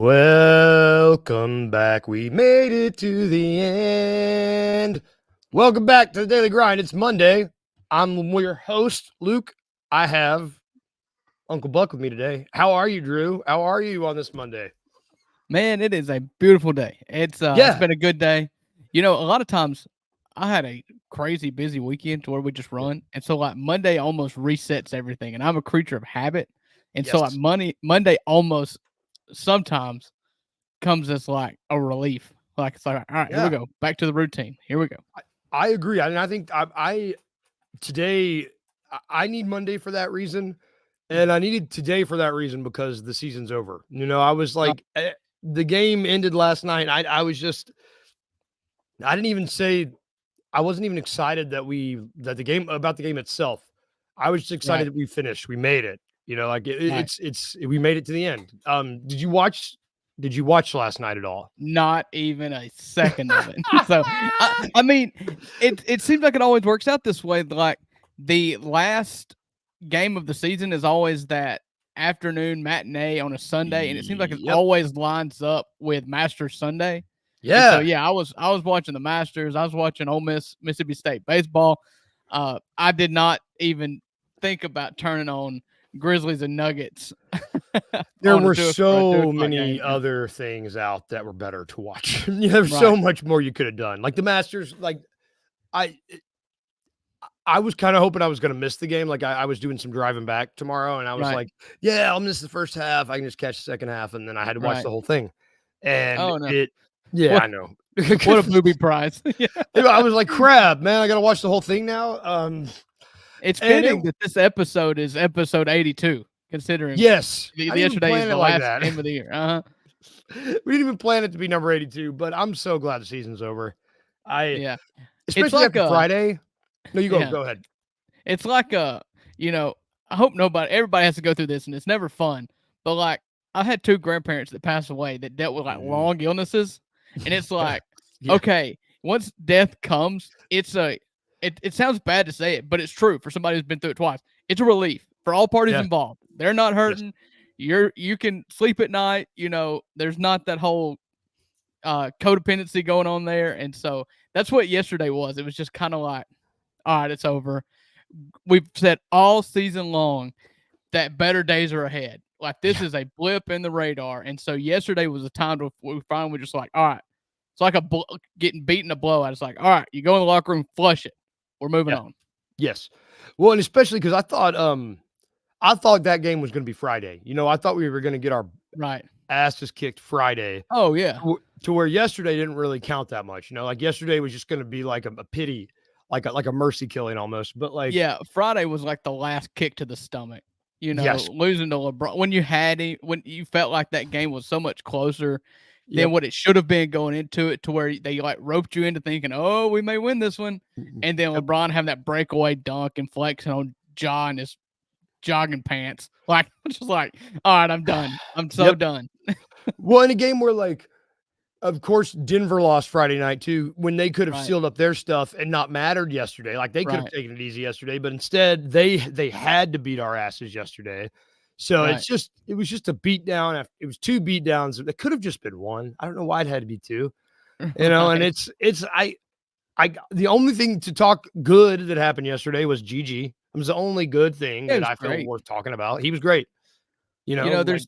Welcome back. We made it to the end. Welcome back to the Daily Grind. It's Monday. I'm your host, Luke. I have Uncle Buck with me today. How are you, Drew? How are you on this Monday? Man, it is a beautiful day. It's been a good day. You know, a lot of times I had a crazy busy weekend to where we just run. And so like Monday almost resets everything. And I'm a creature of habit. And so like Yes. Monday almost sometimes comes as like a relief. Like it's like, all right, here we go. Back to the routine. Here we go. I agree. I think today I need Monday for that reason. And I needed today for that reason because the season's over. You know, I was like, the game ended last night. I didn't even say, I wasn't even excited that the game itself. I was just excited that we finished. We made it. You know, like we made it to the end. Did you watch last night at all? Not even a second of it. So I mean, it seems like it always works out this way. Like the last game of the season is always that afternoon matinee on a Sunday, and it seems like it always lines up with Masters Sunday. Yeah. And so yeah, I was watching the Masters. I was watching Ole Miss Mississippi State baseball. I did not even think about turning on Grizzlies and Nuggets. There were so many other things out that were better to watch. There's so much more you could have done. Like the Masters, like I was kind of hoping I was going to miss the game. Like I was doing some driving back tomorrow, and I was like, yeah, I'll miss the first half. I can just catch the second half, and then I had to watch the whole thing. And I know. What a booby prize. I was like, crap, man, I got to watch the whole thing now. It's fitting that this episode is episode 82, considering yesterday is the last game of the year. We didn't even plan it to be number 82, but I'm so glad the season's over. Especially after Friday. No, you go. Go ahead. It's like I hope everybody has to go through this, and it's never fun. But like, I had two grandparents that passed away that dealt with like long illnesses, and it's like, okay, once death comes, it sounds bad to say it, but it's true for somebody who's been through it twice. It's a relief for all parties involved. They're not hurting. You can sleep at night. You know, there's not that whole codependency going on there, and so that's what yesterday was. It was just kind of like, all right, it's over. We've said all season long that better days are ahead. Like this is a blip in the radar. And so yesterday was a time to we finally were just like, all right, it's like getting beaten a blowout. It's like, all right, you go in the locker room, flush it. We're moving on. Yes. Well, and especially because I thought that game was going to be Friday. You know, I thought we were going to get our asses kicked Friday. Oh yeah. To where yesterday didn't really count that much. You know, like yesterday was just going to be like a pity. Like a mercy killing almost, but like Friday was like the last kick to the stomach. You know, losing to LeBron when you felt like that game was so much closer than what it should have been going into it, to where they like roped you into thinking, oh, we may win this one, and then LeBron having that breakaway dunk and flexing on Ja in his jogging pants, like just like, all right, I'm done. I'm so done. Well, in a game where like, of course, Denver lost Friday night too, when they could have sealed up their stuff and not mattered yesterday. Like they could have taken it easy yesterday, but instead they had to beat our asses yesterday. So it was just a beat down. It was two beat downs. It could have just been one. I don't know why it had to be two. You know, and the only thing to talk good that happened yesterday was Gigi. It was the only good thing that I feel worth talking about. He was great. You know, there's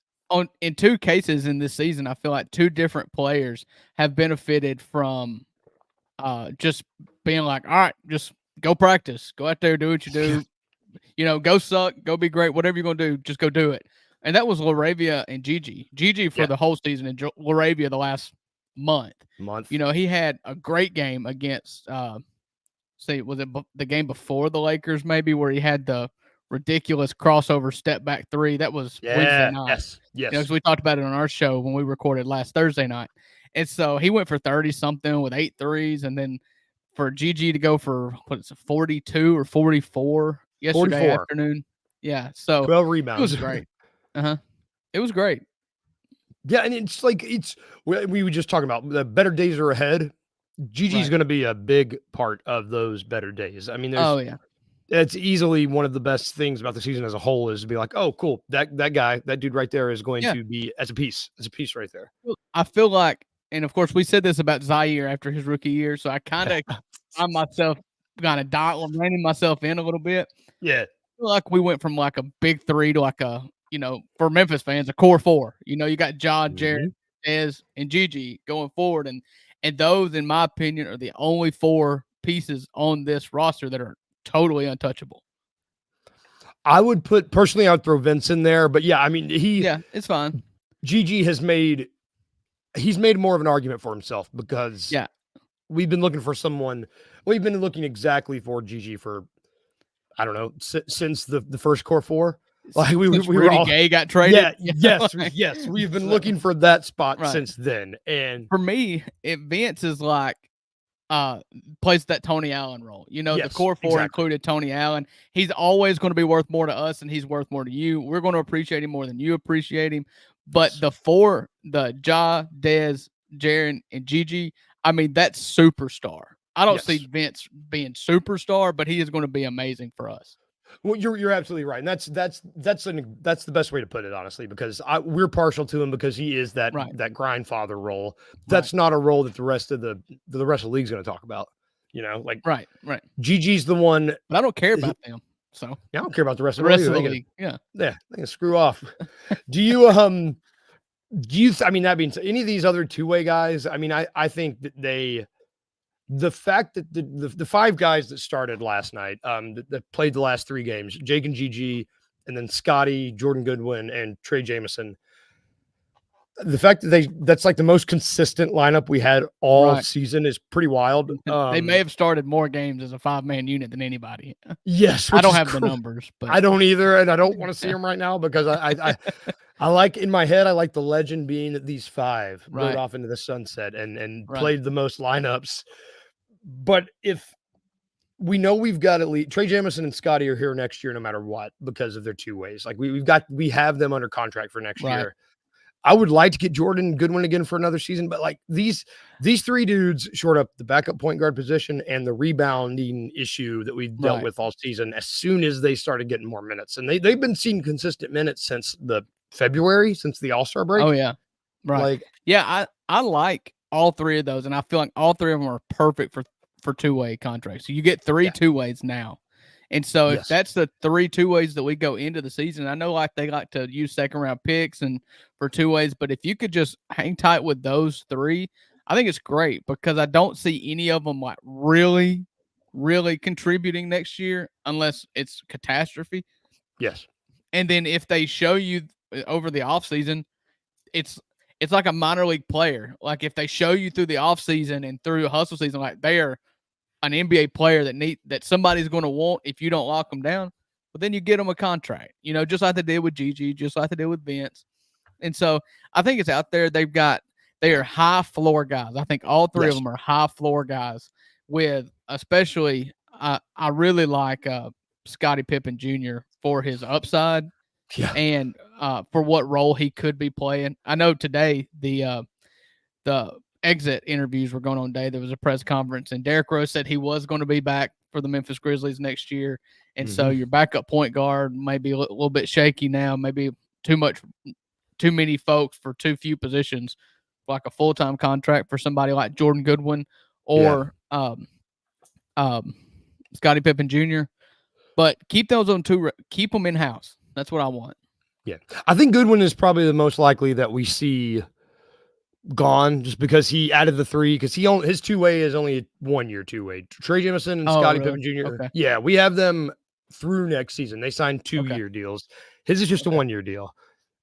in two cases in this season, I feel like two different players have benefited from just being like, all right, just go practice, go out there, do what you do, you know, go suck, go be great, whatever you're gonna do, just go do it. And that was Laravia and Gigi. Gigi for the whole season, and Laravia the last month. You know, he had a great game against was it the game before the Lakers, maybe, where he had the ridiculous crossover step back three. That was Wednesday night. Yes. You know, 'cause we talked about it on our show when we recorded last Thursday night. And so he went for 30 something with 8 threes, and then for Gigi to go for 42 or 44 yesterday afternoon. Yeah, so 12 rebounds. It was great. It was great. Yeah, and it's like we were just talking about the better days are ahead. Gigi's going to be a big part of those better days. I mean, It's easily one of the best things about the season as a whole is to be like, oh, cool. That guy, that dude right there is going to be as a piece right there. I feel like, and of course, we said this about Zaire after his rookie year, so I kind of find myself kind of reining myself in a little bit. Yeah. I feel like we went from like a big three to like a, for Memphis fans, a core four. You got John, Jared, Dez, and Gigi going forward, and those, in my opinion, are the only four pieces on this roster that are totally untouchable. I would personally, I would throw Vince in there, but yeah, I mean, it's fine. Gigi he's made more of an argument for himself because we've been looking for someone. We've been looking exactly for Gigi for, I don't know, since the first core four. Like we were all Gay got traded. Yes. We've been looking for that spot since then. And for me, Vince is like plays that Tony Allen role. The core four included Tony Allen. He's always going to be worth more to us, and he's worth more to you. We're going to appreciate him more than you appreciate him. But the four, the Ja, Dez, Jaren, and Gigi, I mean, that's superstar. I don't see Vince being superstar, but he is going to be amazing for us. Well, you're absolutely right, and that's the best way to put it, honestly, because we're partial to him because he is that grind father role. That's not a role that the rest of the league's going to talk about. Right. Gigi's the one, but I don't care about them. So I don't care about the rest of the league. They can screw off. Do you I mean, that means any of these other two-way guys? I mean, I think that the fact that the five guys that started last night, that played the last three games, Jake and Gigi, and then Scotty, Jordan Goodwin, and Trey Jameson. The fact that that's like the most consistent lineup we had all season is pretty wild. They may have started more games as a 5-man unit than anybody. Yes. I don't have the numbers, but I don't either. And I don't want to see them right now because I like, in my head, I like the legend being that these five rode off into the sunset and played the most lineups. But if we know we've got at least Trey Jameson and Scotty are here next year, no matter what, because of their two ways, like we have them under contract for next year. I would like to get Jordan Goodwin again for another season, but like these three dudes short up the backup point guard position and the rebounding issue that we've dealt with all season as soon as they started getting more minutes. And they've been seeing consistent minutes since the February, since the All-Star break. Oh yeah. Right. I like all three of those, and I feel like all three of them are perfect for two-way contracts. So you get three two-ways now. And so if that's the 3 two-ways that we go into the season, I know like they like to use second-round picks and for two-ways, but if you could just hang tight with those three, I think it's great because I don't see any of them like really, really contributing next year unless it's catastrophe. Yes. And then if they show you over the offseason, it's like a minor league player. Like if they show you through the offseason and through a hustle season, like they are an NBA player that somebody's going to want if you don't lock them down, but then you get them a contract, just like they did with Gigi, just like they did with Vince. And so I think it's out there. They are high floor guys. I think all three of them are high floor guys with, especially, I really like Scottie Pippen Jr. for his upside and for what role he could be playing. I know today the exit interviews were going on today. There was a press conference, and Derrick Rose said he was going to be back for the Memphis Grizzlies next year. And so your backup point guard may be a little bit shaky now, maybe too many folks for too few positions, like a full-time contract for somebody like Jordan Goodwin or Scottie Pippen Jr. But keep those on keep them in-house. That's what I want. Yeah. I think Goodwin is probably the most likely that we see gone just because he added the three because his two-way is only a 1-year two-way. Trey Jameson and Scottie Pippen Jr. Okay. Yeah, we have them through next season. They signed 2-year deals. His is just a 1-year deal.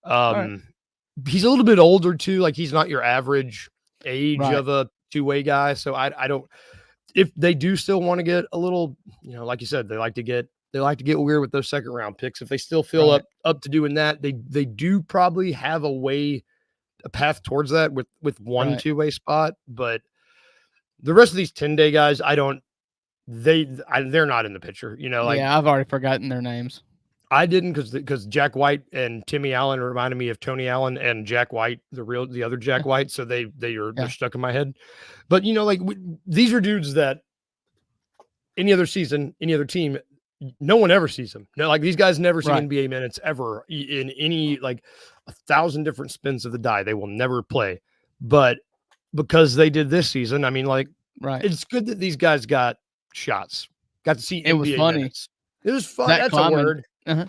He's a little bit older too. Like he's not your average age of a two-way guy. So I don't. If they do still want to get a little, like you said, they like to get weird with those second-round picks. If they still feel up to doing that, they do probably have a path towards that with one two-way spot, but the rest of these 10-day guys, they're not in the picture, I've already forgotten their names. I didn't because Jack White and Timmy Allen reminded me of Tony Allen and Jack White, the other Jack White. So they're stuck in my head, but these are dudes that any other season, any other team, no one ever sees them. No, like these guys never see Right. NBA minutes ever in any like 1,000 different spins of the die. They will never play. But because they did this season, I mean, like, Right. it's good that these guys got shots, got to see It was NBA funny. minutes. It was fun. Zach That's Kleiman, a word. Uh-huh.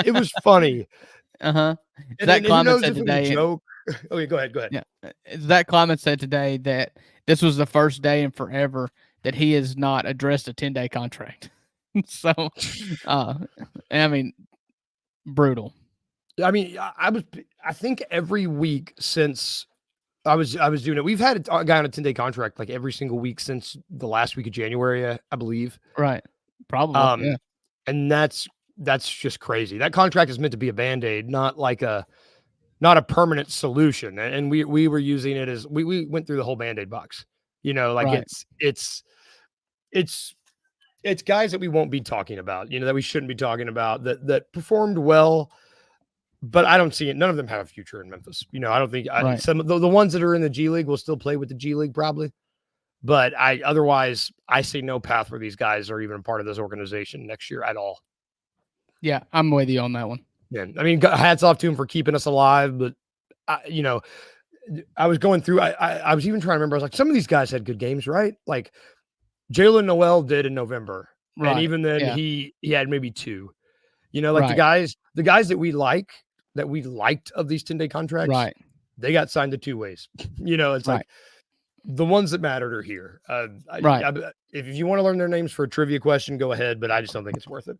It was funny. Uh-huh. And Zach who Kleiman knows said if it was a today. joke. Okay, go ahead. Yeah. Zach Kleiman said today that this was the first day in forever that he has not addressed a 10-day contract. So, I mean, brutal. I mean, I think every week since I was doing it, we've had a guy on a 10-day contract like every single week since the last week of January, I believe. Right. Probably. Yeah. And that's just crazy. That contract is meant to be a Band-Aid, not a permanent solution. And we were using it as we went through the whole Band-Aid box. You know, like Right. it's guys that we won't be talking about, you know, that we shouldn't be talking about that performed well, but I don't see it. None of them have a future in Memphis. You know, I don't think Right. some of the ones that are in the G League will still play with the G League probably. But otherwise I see no path where these guys are even a part of this organization next year at all. Yeah, I'm with you on that one. Yeah, I mean, hats off to him for keeping us alive. But you know, I was going through. I was even trying to remember. I was like, some of these guys had good games, right? Like Jalen Noel did in November, Right. and even then Yeah. he had maybe 2. You know, like Right. the guys that we liked of these 10-day contracts, Right. they got signed to 2 ways. You know, it's Right. like the ones that mattered are here. Right. If you want to learn their names for a trivia question, go ahead, but I just don't think it's worth it.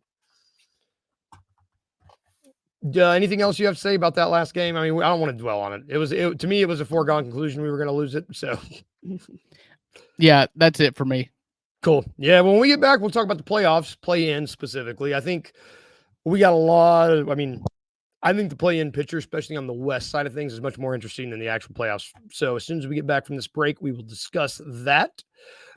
Anything else you have to say about that last game? I mean, I don't want to dwell on it. To me, it was a foregone conclusion we were going to lose it. So, Yeah, that's it for me. Cool. Yeah, when we get back, we'll talk about the playoffs, play-in specifically. I think we got a lot of, I think the play-in picture, especially on the west side of things, is much more interesting than the actual playoffs. So as soon as we get back from this break, we will discuss that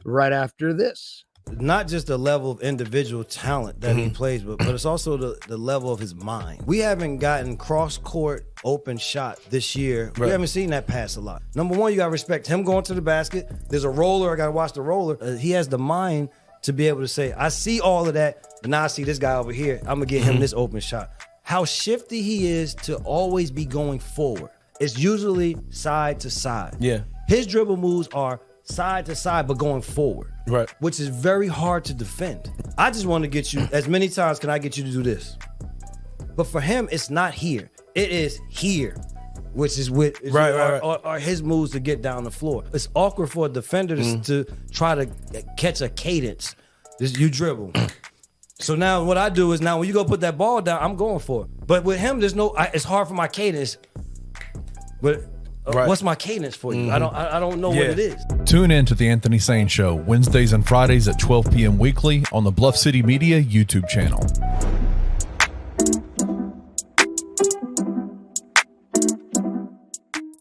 right after this. Not just the level of individual talent that he plays with, but it's also the level of his mind. We haven't gotten cross-court open shot this year. Right. We haven't seen that pass a lot. Number one, you got to respect him going to the basket. There's a roller. I got to watch the roller. He has the mind to be able to say, I see all of that, but now I see this guy over here. I'm going to get him this open shot. How shifty he is to always be going forward. It's usually side to side. Yeah. His dribble moves are side to side, but going forward. Right. Which is very hard to defend. I just want to get you, as many times can I get you to do this? But for him, it's not here. It is here, which is what are his moves to get down the floor. It's awkward for a defender to try to catch a cadence. You dribble. So now what I do is now when you go put that ball down, I'm going for it. But with him, it's hard for my cadence. But what's my cadence for you? I don't know what it is. Tune in to the Anthony Sane Show Wednesdays and Fridays at 12 p.m. weekly on the Bluff City Media YouTube channel.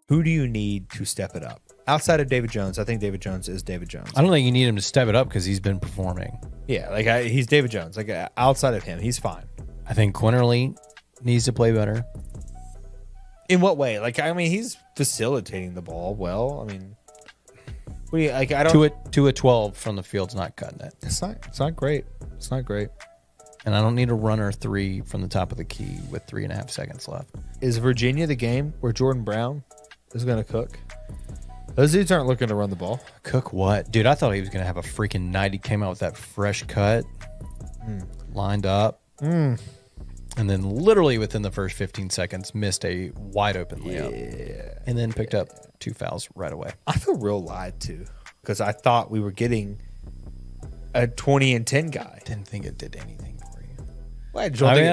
Who do you need to step it up? Outside of David Jones, I think David Jones is David Jones. I don't think you need him to step it up because he's been performing. Yeah, like he's David Jones. Like outside of him, he's fine. I think Quinterly needs to play better. In what way? Like, I mean, he's facilitating the ball well. I mean, what do you, like, I don't... To a 12 from the field's not cutting it. It's not great. It's not great. And I don't need a runner 3 from the top of the key with 3.5 seconds left. Is Virginia the game where Jordan Brown is going to cook? Those dudes aren't looking to run the ball. Cook what? Dude, I thought he was going to have a freaking night. He came out with that fresh cut, lined up, and then literally within the first 15 seconds missed a wide open layup. And then picked up 2 fouls right away. I feel real lied to because I thought we were getting a 20 and 10 guy. Didn't think it did anything for you. Well, I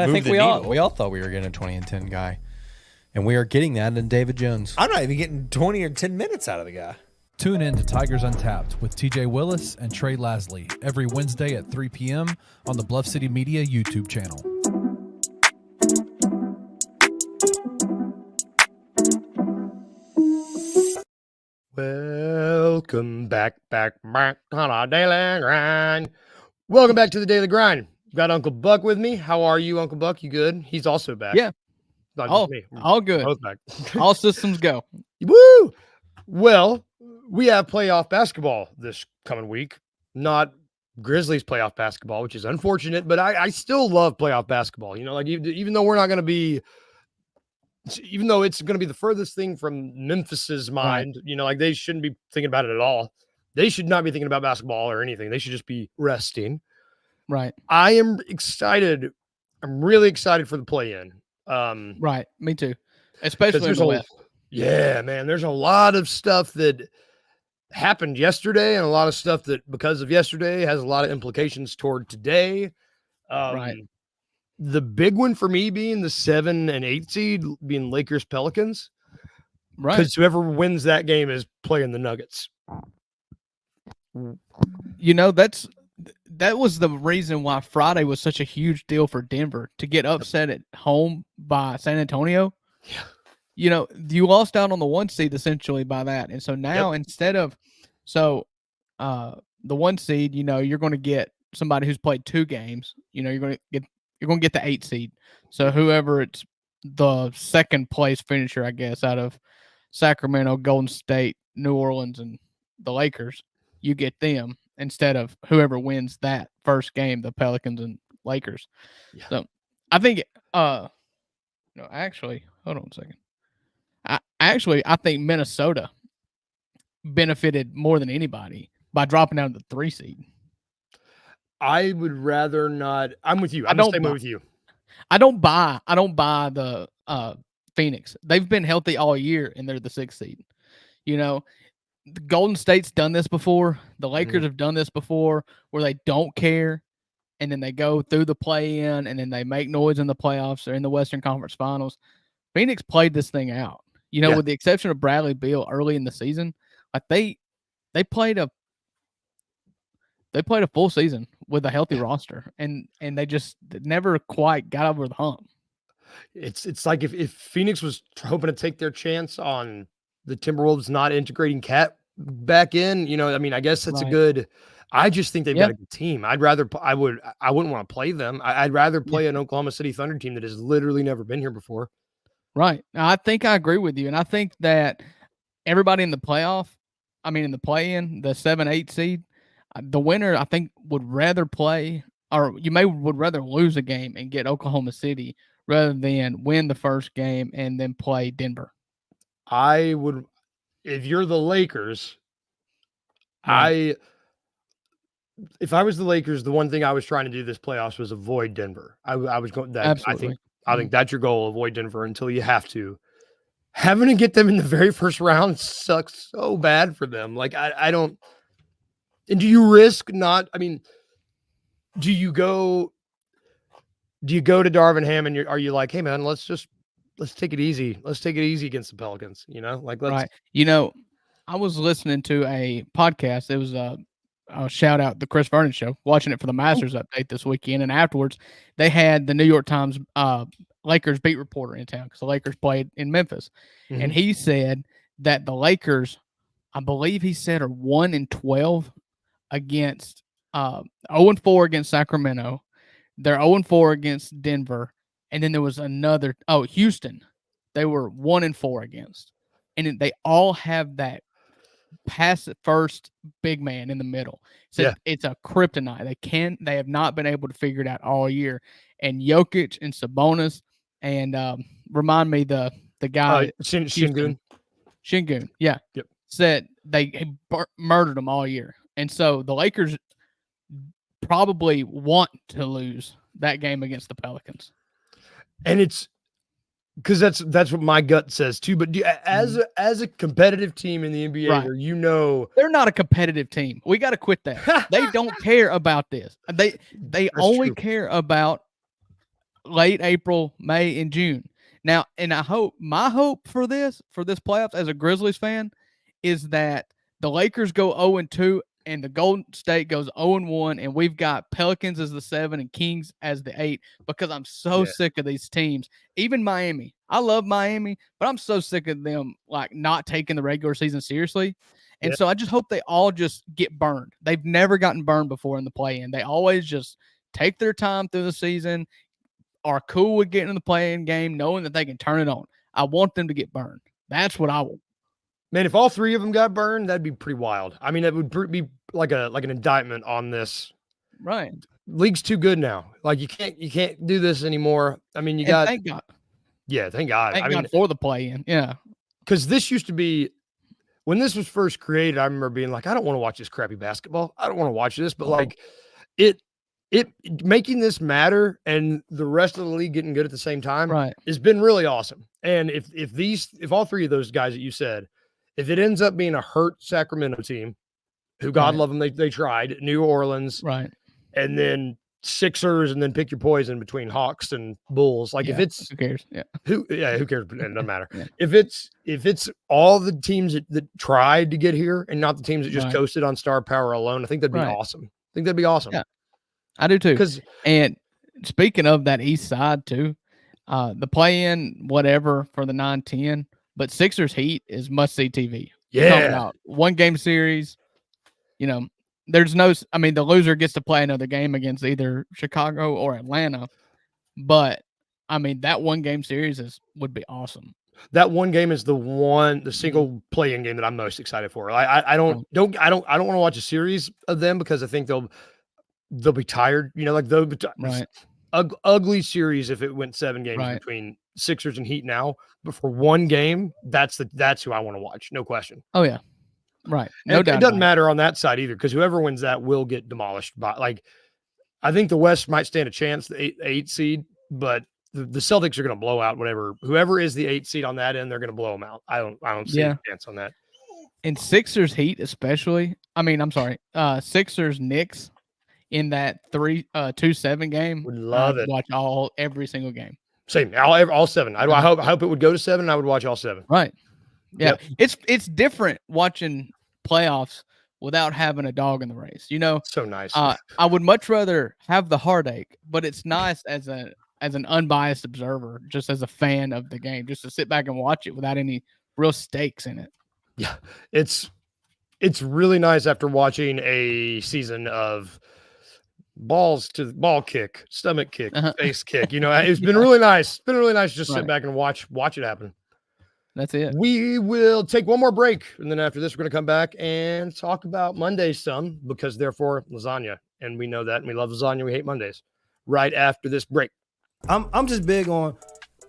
think we all thought we were getting a 20 and 10 guy. And we are getting that in David Jones. I'm not even getting 20 or 10 minutes out of the guy. Tune in to Tigers Untapped with TJ Willis and Trey Lasley every Wednesday at 3 p.m. on the Bluff City Media YouTube channel. Welcome back on our daily grind. Welcome back to the daily grind. Got Uncle Buck with me. How are you, Uncle Buck? You good? He's also back. Yeah. Not just me. All good. Both back. All systems go. Woo! Well, we have playoff basketball this coming week. Not Grizzlies playoff basketball, which is unfortunate, but I still love playoff basketball. You know, like even though we're not going to be, even though it's going to be the furthest thing from Memphis's mind, you know, like they shouldn't be thinking about it at all. They should not be thinking about basketball or anything. They should just be resting. Right. I am excited. I'm really excited for the play-in. Right. Me too. Especially in the West. Yeah, man. There's a lot of stuff that happened yesterday and a lot of stuff that because of yesterday has a lot of implications toward today. Right. The big one for me being the 7 and 8 seed being Lakers Pelicans. Right. Because whoever wins that game is playing the Nuggets. You know, that was the reason why Friday was such a huge deal for Denver to get upset at home by San Antonio. Yeah. You know, you lost out on the 1 seed essentially by that. And so now instead of the 1 seed, you know, you're going to get somebody who's played 2 games. You know, you're going to get the 8 seed. So whoever it's the second place finisher, I guess, out of Sacramento, Golden State, New Orleans, and the Lakers, you get them instead of whoever wins that first game, the Pelicans and Lakers. Yeah. So I think, actually, hold on a second. I think Minnesota benefited more than anybody by dropping down to the 3 seed. I would rather not. I'm with you. I'm the same way with you. I don't buy the Phoenix. They've been healthy all year and they're the 6th seed. You know, the Golden State's done this before. The Lakers have done this before where they don't care and then they go through the play-in and then they make noise in the playoffs or in the Western Conference Finals. Phoenix played this thing out. You know, with the exception of Bradley Beal early in the season, like they played a full season with a healthy roster, and they just never quite got over the hump. It's like if Phoenix was hoping to take their chance on the Timberwolves not integrating Cat back in, you know, I mean, I guess that's a good. I just think they've got a good team. I wouldn't want to play them. I'd rather play an Oklahoma City Thunder team that has literally never been here before. Right. I think I agree with you. And I think that everybody in the play-in, the 7-8 seed, the winner, I think, would rather play, or would rather lose a game and get Oklahoma City rather than win the first game and then play Denver. I would, if you're the Lakers, if I was the Lakers, the one thing I was trying to do this playoffs was avoid Denver. I was going that. Absolutely. I think that's your goal. Avoid Denver until you have to. Having to get them in the very first round sucks so bad for them. Like I don't. And do you risk not? I mean, do you go to Darvin Ham and are you like, hey man, let's take it easy. Let's take it easy against the Pelicans. You know, like let's. Right. You know, I was listening to a podcast. It was I'll shout out the Chris Vernon show, watching it for the Masters update this weekend. And afterwards, they had the New York Times Lakers beat reporter in town because the Lakers played in Memphis. Mm-hmm. And he said that the Lakers, I believe he said, are 1-12 against 0-4 against Sacramento. They're 0-4 against Denver. And then there was another, Houston. They were 1-4 against. And they all have that pass it first big man in the middle. So it's a kryptonite. They have not been able to figure it out all year. And Jokic and Sabonis and remind me the guy Şengün. Yeah. Yep. Said they murdered them all year. And so the Lakers probably want to lose that game against the Pelicans. And it's because that's what my gut says too. But as a competitive team in the NBA, where you know they're not a competitive team, we got to quit that. They don't care about this. They only care about late April, May, and June. Now, and my hope for this playoffs as a Grizzlies fan is that the Lakers go 0-2 and the Golden State goes 0-1, and we've got Pelicans as the 7 and Kings as the 8, because I'm so sick of these teams. Even Miami. I love Miami, but I'm so sick of them like not taking the regular season seriously. And so I just hope they all just get burned. They've never gotten burned before in the play-in. They always just take their time through the season, are cool with getting in the play-in game, knowing that they can turn it on. I want them to get burned. That's what I want. Man, if all three of them got burned, that'd be pretty wild. I mean, that would be like an indictment on this Right. League's too good now. Like you can't do this anymore. I mean, you got thank God. Yeah, thank God. Thank I mean, God for the play-in. Yeah. because this used to be when this was first created. I remember being like, I don't want to watch this crappy basketball. I don't want to watch this. But like, it making this matter and the rest of the league getting good at the same time, Right. has been really awesome. And if all three of those guys that you said, if it ends up being a hurt Sacramento team, who God love them, they tried New Orleans, Right. and then Sixers, and then pick your poison between Hawks and Bulls. Like if it's who cares? Yeah. who cares? It doesn't matter. Yeah. If it's all the teams that tried to get here and not the teams that just coasted on star power alone, I think that'd be awesome. I think that'd be awesome. Yeah, I do too. Because and speaking of that East Side too, the play-in whatever for the 9-10, but Sixers Heat is must-see TV. You're talking about one game series. You know, there's no. I mean, the loser gets to play another game against either Chicago or Atlanta, but I mean that one game series would be awesome. That one game is the single play-in game that I'm most excited for. I don't want to watch a series of them because I think they'll be tired. You know, like ugly series if it went 7 games between Sixers and Heat now. But for one game, that's who I want to watch. No question. Oh yeah. Right. No doubt. It doesn't matter on that side either, because whoever wins that will get demolished by, like, I think the West might stand a chance, the 8 seed, but the Celtics are going to blow out whoever is the 8 seed on that end, they're going to blow them out. I don't see a chance on that. And Sixers Heat especially. I mean, I'm sorry. Sixers Knicks in that 2-7 game. Would love it. Watch every single game. Same. All 7. I hope it would go to 7. I would watch all 7. Right. Yeah, Yep. it's different watching playoffs without having a dog in the race. You know, so nice. I would much rather have the heartache, but it's nice as an unbiased observer, just as a fan of the game, just to sit back and watch it without any real stakes in it. Yeah, it's really nice after watching a season of balls to ball kick, stomach kick, face kick. You know, it's been really nice. It's been really nice to just sit back and watch it happen. That's it. We will take one more break, and then after this, we're going to come back and talk about Mondays some, because therefore lasagna, and we know that, and we love lasagna. We hate Mondays. Right after this break, I'm just big on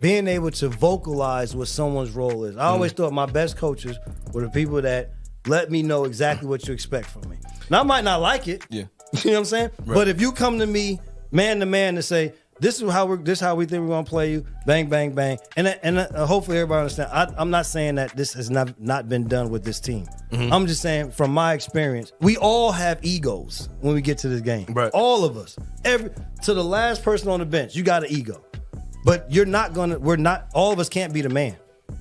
being able to vocalize what someone's role is. I always thought my best coaches were the people that let me know exactly what you expect from me. Now I might not like it. Yeah, you know what I'm saying. Right. But if you come to me man to man to say, This is how we think we're gonna play you. Bang, bang, bang, and hopefully everybody understand. I'm not saying that this has not been done with this team. Mm-hmm. I'm just saying from my experience, we all have egos when we get to this game. Right. All of us, to the last person on the bench, you got an ego, but all of us can't be the man.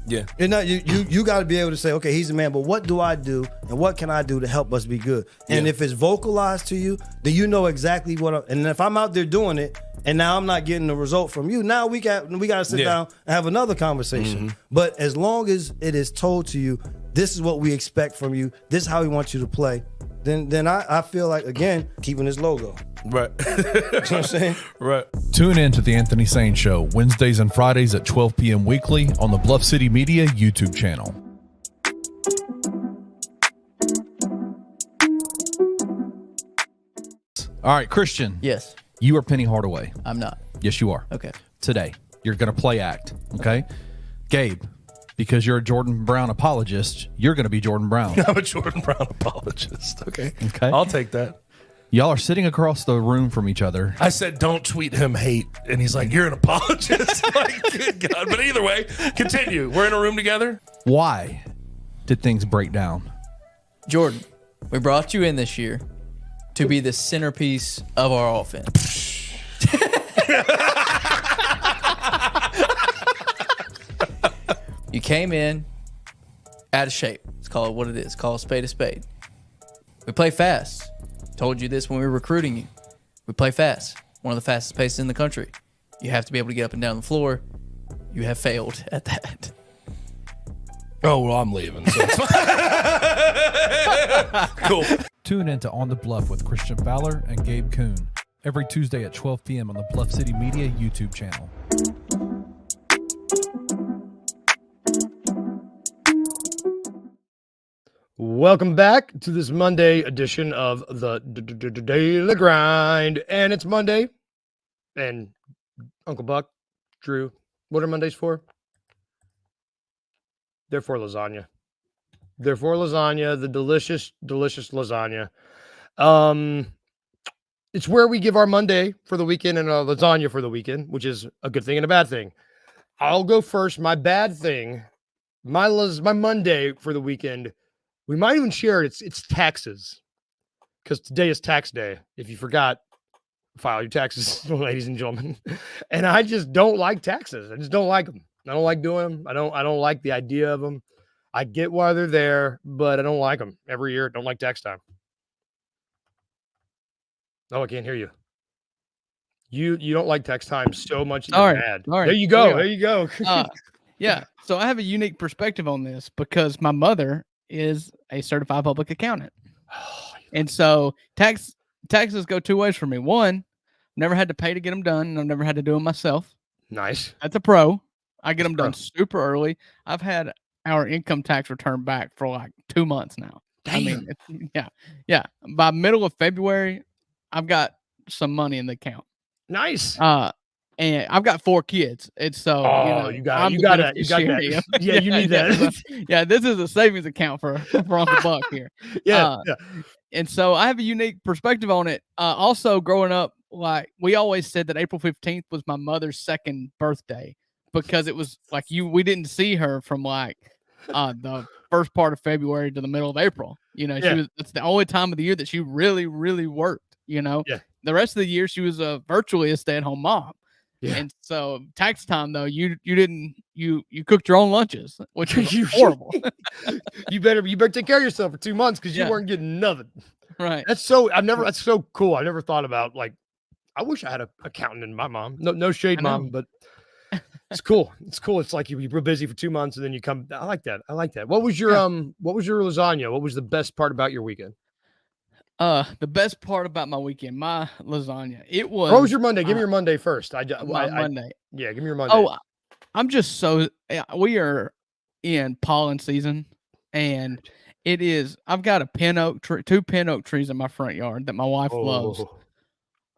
Yeah, you got to be able to say, okay, he's the man, but what do I do and what can I do to help us be good? And if it's vocalized to you, then you know exactly and if I'm out there doing it and now I'm not getting the result from you, now we got to sit down and have another conversation. Mm-hmm. But as long as it is told to you, this is what we expect from you, this is how we want you to play, then I feel like, again, keeping this logo. Right. You know what I'm saying? Right. Tune in to the Anthony Sane Show Wednesdays and Fridays at 12 p.m. weekly on the Bluff City Media YouTube channel. All right, Christian. Yes. You are Penny Hardaway. I'm not. Yes, you are. Okay. Today, you're going to play act. Okay? Gabe, because you're a Jordan Brown apologist, you're going to be Jordan Brown. I'm a Jordan Brown apologist. Okay. Okay. I'll take that. Y'all are sitting across the room from each other. I said, don't tweet him hate. And he's like, you're an apologist. Like, good God. But either way, continue. We're in a room together. Why did things break down? Jordan, we brought you in this year to be the centerpiece of our offense. You came in out of shape. Let's call it what it is. Call a spade a spade. We play fast. Told you this when we were recruiting you. We play fast. One of the fastest paces in the country. You have to be able to get up and down the floor. You have failed at that. Oh, well, I'm leaving. So it's fine. Cool. Tune in to On the Bluff with Christian Fowler and Gabe Kuhn every Tuesday at 12 p.m. on the Bluff City Media YouTube channel. Welcome back to this Monday edition of the Daily Grind. And it's Monday. And Uncle Buck, Drew, what are Mondays for? They're for lasagna. They're for lasagna, the delicious, delicious lasagna. It's where we give our Monday for the weekend and a lasagna for the weekend, which is a good thing and a bad thing. I'll go first. My bad thing, my Monday for the weekend. We might even share it. It's taxes, because today is tax day. If you forgot, file your taxes, ladies and gentlemen. And I just don't like taxes. I just don't like them. I don't like doing them. I don't like the idea of them. I get why they're there, but I don't like them. Every year, don't like tax time. Oh, I can't hear you. You don't like tax time so much that you're mad. There you go. There you go. Yeah. So I have a unique perspective on this because my mother is a certified public accountant. And so taxes go two ways for me. One, never had to pay to get them done, and I've never had to do them myself. Nice. That's a pro. I get them done super early. I've had our income tax return back for like 2 months now. Damn. I mean, yeah. By middle of February, I've got some money in the account. Nice. And I've got 4 kids. It's so you got that. Yeah, you need that. Yeah, this is a savings account for Uncle Buck here. Yeah. And so I have a unique perspective on it. Also, growing up, like we always said that April 15th was my mother's second birthday because it was like we didn't see her from like the first part of February to the middle of April. It's the only time of the year that she really, really worked. The rest of the year she was virtually a stay-at-home mom. Yeah. And so tax time though, you cooked your own lunches, which was horrible. you better take care of yourself for 2 months because you weren't getting nothing. Right. That's so cool. I never thought about, like, I wish I had an accountant in my mom. No shade, mom, but it's cool. It's cool. It's like you're busy for 2 months and then you come. I like that. What was your lasagna? What was the best part about your weekend? The best part about my weekend, my lasagna. It was. What was your Monday? Give me your Monday first. Monday. Yeah, give me your Monday. Oh, I'm just we are in pollen season, and it is. I've got a two pin oak trees in my front yard that my wife loves.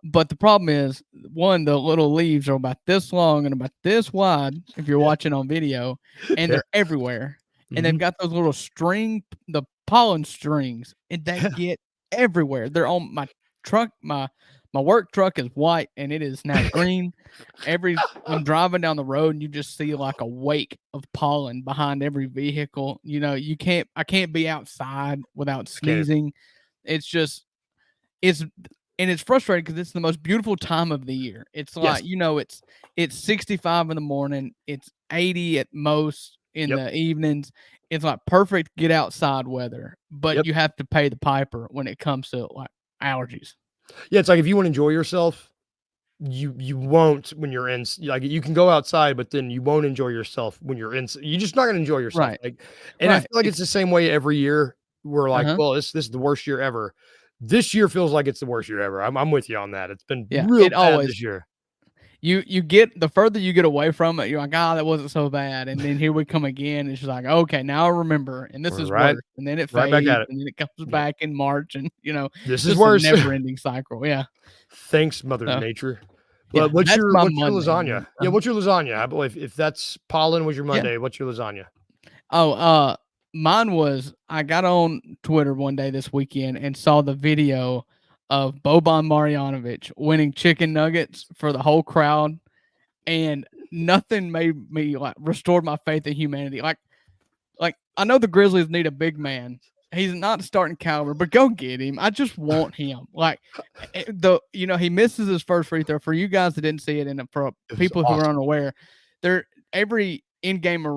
But the problem is, one, the little leaves are about this long and about this wide if you're watching on video, and they're everywhere. And they've got those little the pollen strings, and they get everywhere. They're on my truck. My work truck is white, and it is now green. I'm driving down the road, and you just see like a wake of pollen behind every vehicle. I can't be outside without sneezing. It's frustrating because it's the most beautiful time of the year. It's like, it's 65 in the morning. It's 80 at most in the evenings. It's like perfect get outside weather, but you have to pay the piper when it comes to like allergies. Yeah. It's like, if you want to enjoy yourself, you won't when you're in, like, you can go outside, but then you won't enjoy yourself when you're in. You're just not going to enjoy yourself. Right. Like, and I feel like it's the same way every year. We're like, well, this is the worst year ever. This year feels like it's the worst year ever. I'm with you on that. It's been real bad this year. You get, the further you get away from it, you're like, that wasn't so bad. And then here we come again. It's just like, okay, now I remember. And this is worse. And then it fades, back at it. and then it comes back in March. And, this is worse. A never-ending cycle. Yeah. Thanks, Mother Nature. But what's your lasagna? Yeah, what's your lasagna? I believe if that's Pollen was your Monday, what's your lasagna? Oh, mine was, I got on Twitter one day this weekend and saw the video of Boban Marjanovic winning chicken nuggets for the whole crowd, and nothing made me restored my faith in humanity. Like I know the Grizzlies need a big man. He's not starting caliber, but go get him. I just want him. Like he misses his first free throw. For you guys that didn't see it, and for people who are unaware, every in-game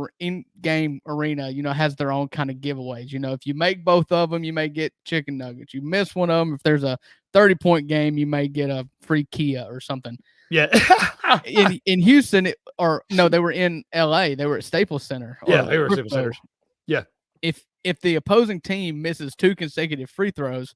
arena, has their own kind of giveaways. If you make both of them, you may get chicken nuggets. You miss one of them, if there's a 30-point game, you may get a free Kia or something. Yeah. in Houston, they were in LA. They were at Staples Center. Yeah, they were at Staples Center. Yeah. If the opposing team misses 2 consecutive free throws,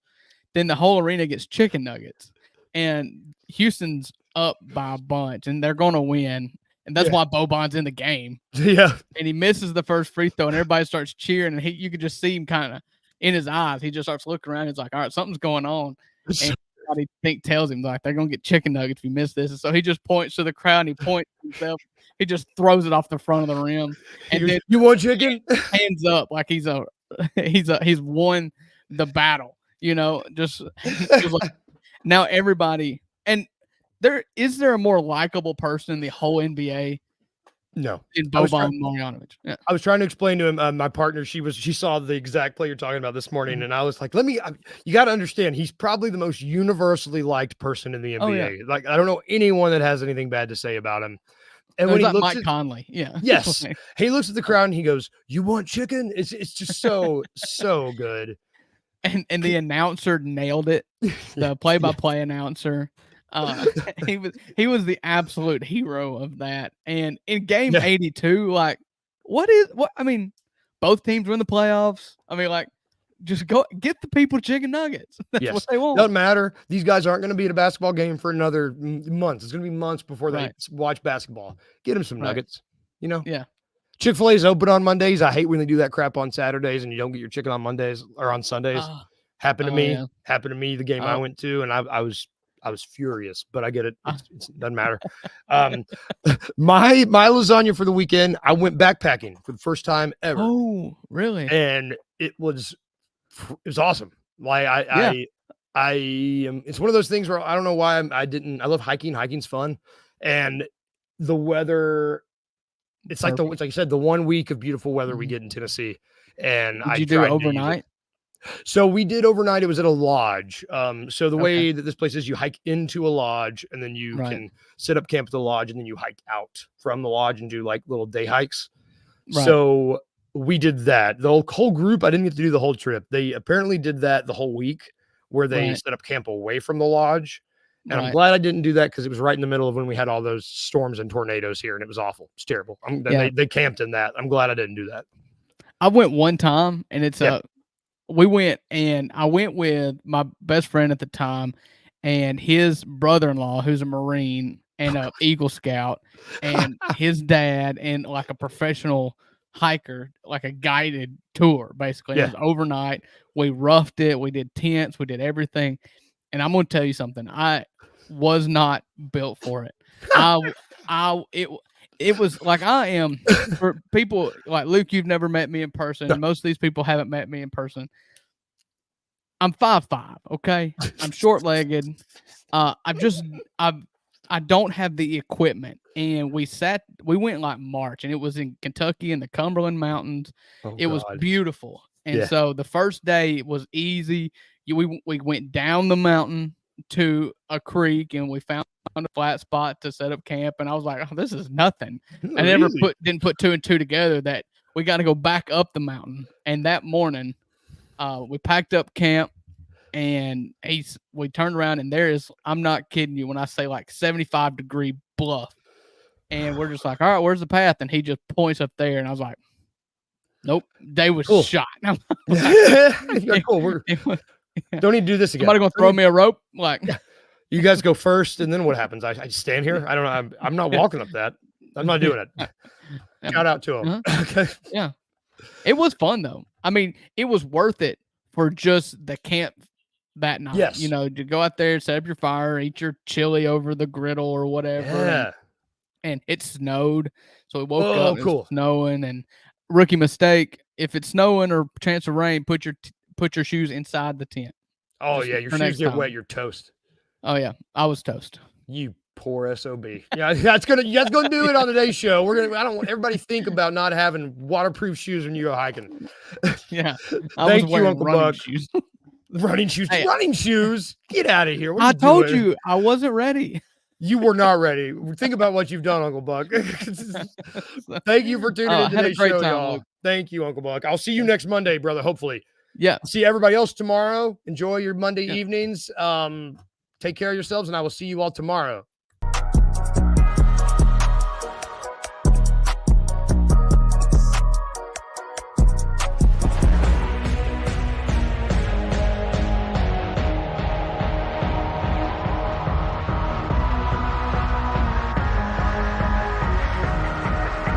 then the whole arena gets chicken nuggets. And Houston's up by a bunch, and they're going to win. And that's why Boban's in the game. Yeah. And he misses the first free throw, and everybody starts cheering, and you could just see him kind of in his eyes. He just starts looking around. He's like, all right, something's going on. And everybody tells him like they're gonna get chicken nuggets if you miss this. And so he just points to the crowd and he points to himself. He just throws it off the front of the rim. And then you want chicken? Hands up like he's won the battle. You know, just like, now everybody. And is there a more likable person in the whole NBA? No, in Boban Marjanovic. Yeah. I was trying to explain to him, my partner, she saw the exact play you're talking about this morning, and I was like, you got to understand, he's probably the most universally liked person in the NBA. Oh, yeah. Like, I don't know anyone that has anything bad to say about him. And when he looks Mike Conley, yeah. Yes. He looks at the crowd and he goes, "You want chicken?" It's just so good. And the announcer nailed it. The play-by-play announcer. He was the absolute hero of that. And in game 82, like, what I mean, both teams were in the playoffs. I mean, like, just go get the people chicken nuggets. That's what they want. Doesn't matter. These guys aren't going to be at a basketball game for another months. It's going to be months before they watch basketball. Get them some nuggets, you know? Yeah. Chick-fil-A is open on Mondays. I hate when they do that crap on Saturdays and you don't get your chicken on Mondays or on Sundays. Happened to me. Yeah. Happened to me the game I went to, and I was furious, but I get it. It doesn't matter. My lasagna for the weekend, I went backpacking for the first time ever. Oh, really? And it was awesome. Like I it's one of those things where I don't know why I love hiking. Hiking's fun. And the weather, it's like it's like you said, the 1 week of beautiful weather we get in Tennessee. And Did you do it overnight? So we did overnight. It was at a lodge. So the way that this place is, you hike into a lodge and then you can set up camp at the lodge and then you hike out from the lodge and do like little day hikes. Right. So we did that. The whole group, I didn't get to do the whole trip. They apparently did that the whole week where they set up camp away from the lodge. And I'm glad I didn't do that because it was right in the middle of when we had all those storms and tornadoes here and it was awful. It's terrible. They camped in that. I'm glad I didn't do that. I went one time and it's we went and I went with my best friend at the time and his brother-in-law, who's a Marine and an Eagle Scout, and his dad and like a professional hiker, like a guided tour, basically. It was overnight. We roughed it. We did tents. We did everything. And I'm going to tell you something. I was not built for it. It was like I am for people like Luke. You've never met me in person. And most of these people haven't met me in person. I'm 5'5". Okay, I'm short-legged. I don't have the equipment. And we went like March, and it was in Kentucky in the Cumberland Mountains. It was beautiful. And so the first day was easy. We went down the mountain to a creek and we found a flat spot to set up camp. And I was like, oh, this is nothing. I never didn't put two and two together that we got to go back up the mountain. And that morning, we packed up camp and we turned around and there is, I'm not kidding you when I say like 75-degree bluff. And we're just like, all right, where's the path? And he just points up there. And I was like, nope, they was shot. Cool. Don't need to do this again. Somebody gonna throw me a rope? Like, you guys go first, and then what happens? I stand here. I don't know. I'm not walking up that. I'm not doing it. Shout out to him. Okay. Yeah, it was fun though. I mean, it was worth it for just the camp that night. Yes. You know, to go out there, set up your fire, eat your chili over the griddle or whatever. Yeah. And it snowed, so we woke up. It was snowing, and rookie mistake. If it's snowing or chance of rain, put your shoes inside the tent. Oh, yeah. Your shoes get wet. You're toast. Oh, yeah. I was toast. You poor SOB. Yeah, that's gonna do it on today's show. I don't want everybody to think about not having waterproof shoes when you go hiking. Yeah. Thank you, Uncle Buck. Shoes. Running shoes. Hey, running shoes. Get out of here. I told you I wasn't ready. You were not ready. Think about what you've done, Uncle Buck. Thank you for tuning in today's show, y'all. Luke. Thank you, Uncle Buck. I'll see you next Monday, brother, hopefully. Yeah. See everybody else tomorrow. Enjoy your Monday evenings. Take care of yourselves, and I will see you all tomorrow.